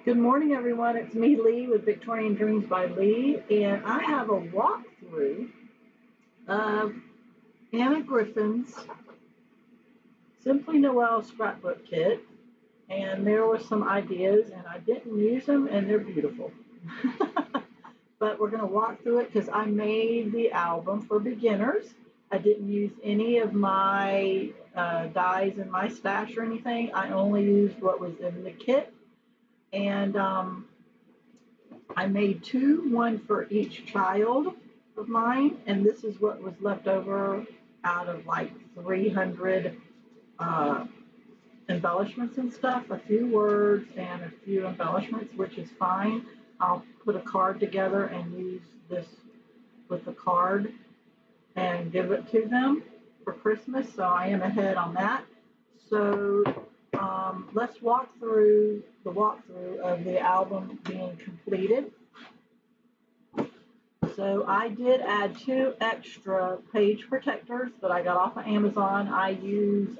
Good morning, everyone. It's me, Leigh, with Victorian Dreams by Leigh, and I have a walkthrough of Anna Griffin's Simply Noel scrapbook kit, and there were some ideas, and I didn't use them, and they're beautiful. But we're going to walk through it because I made the album for beginners. I didn't use any of my dies in my stash or anything. I only used what was in the kit. And I made two, one for each child of mine, and this is what was left over out of like 300 embellishments and stuff, a few words and a few embellishments, which is fine. I'll put a card together and use this with the card and give it to them for Christmas, so I am ahead on that. So let's walk through the walkthrough of the album being completed. So I did add 2 extra page protectors that I got off of Amazon. I use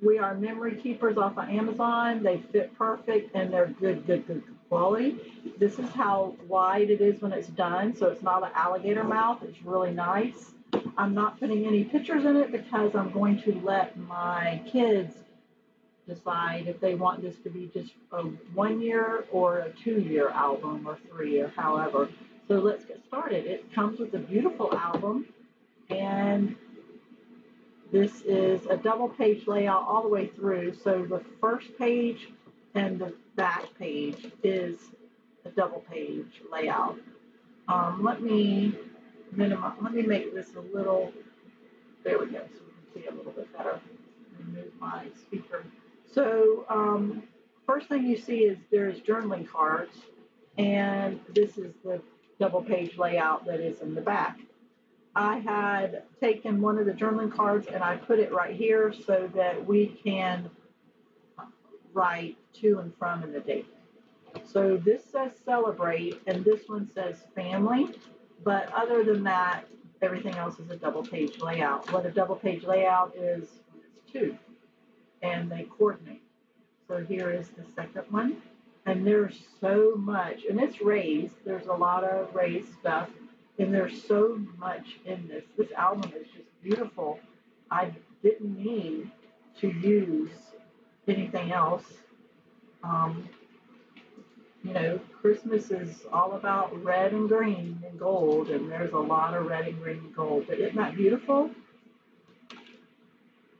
We Are Memory Keepers off of Amazon. They fit perfect and they're good quality. This is how wide it is when it's done, so it's not an alligator mouth. It's really nice. I'm not putting any pictures in it because I'm going to let my kids decide if they want this to be just a 1-year or a 2-year album or 3 or however. So let's get started. It comes with a beautiful album, and this is a double page layout all the way through. So the first page and the back page is a double page layout. Let me make this a little, there we go, so we can see a little bit better. Remove my speaker. So first thing you see is there's journaling cards, and this is the double page layout that is in the back. I had taken one of the journaling cards and I put it right here so that we can write to and from in the date. So this says celebrate and this one says family, but other than that, everything else is a double page layout. What a double page layout is, it's 2. And they coordinate. So here is the second one, and there's so much, and it's raised. There's a lot of raised stuff, and there's so much in this. This album is just beautiful. I didn't need to use anything else. You know, Christmas is all about red and green and gold, and there's a lot of red and green and gold. But isn't that beautiful?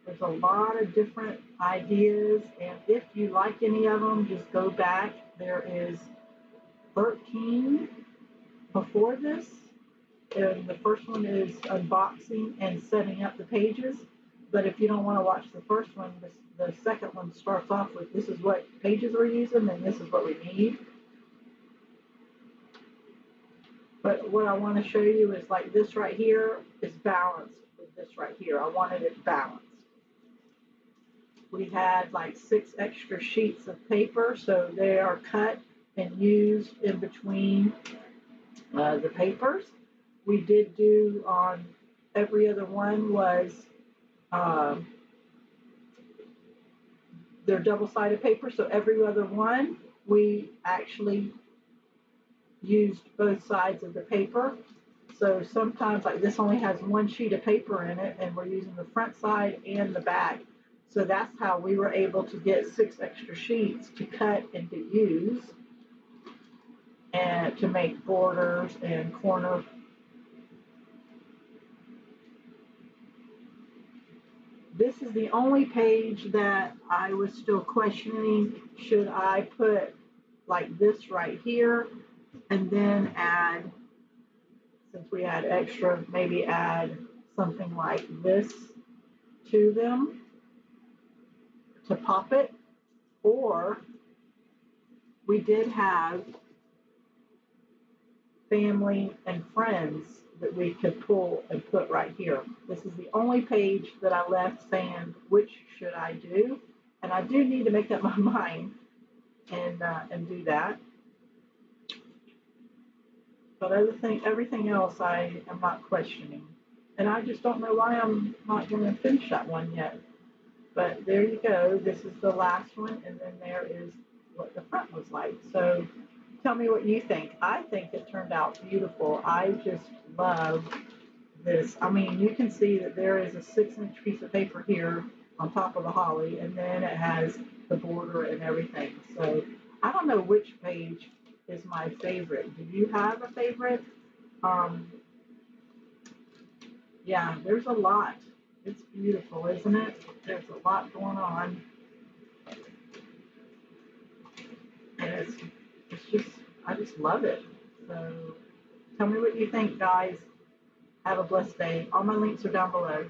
There's a lot of different ideas, and if you like any of them, just go back. There is 13 before this, and the first one is unboxing and setting up the pages. But if you don't want to watch the first one, the second one starts off with this is what pages we're using, and this is what we need. But what I want to show you is like this right here is balanced with this right here. I wanted it balanced. We had like 6 extra sheets of paper, so they are cut and used in between the papers. We did do on every other one was they're double-sided paper, so every other one we actually used both sides of the paper. So sometimes like this only has 1 sheet of paper in it, and we're using the front side and the back. So that's how we were able to get 6 extra sheets to cut and to use and to make borders and corner. This is the only page that I was still questioning. Should I put like this right here and then add, since we had extra, maybe add something like this to them to pop it, or we did have family and friends that we could pull and put right here. This is the only page that I left saying which should I do, and I do need to make up my mind and do that. But everything else I am not questioning, and I just don't know why I'm not going to finish that one yet. But there you go. This is the last one, and then there is what the front was like. So tell me what you think. I think it turned out beautiful. I just love this. I mean, you can see that there is a 6-inch piece of paper here on top of the holly, and then it has the border and everything. So I don't know which page is my favorite. Do you have a favorite? Um, yeah, there's a lot. It's beautiful, isn't it? There's a lot going on, and it's just I just love it. So tell me what you think, guys. Have a blessed day. All my links are down below.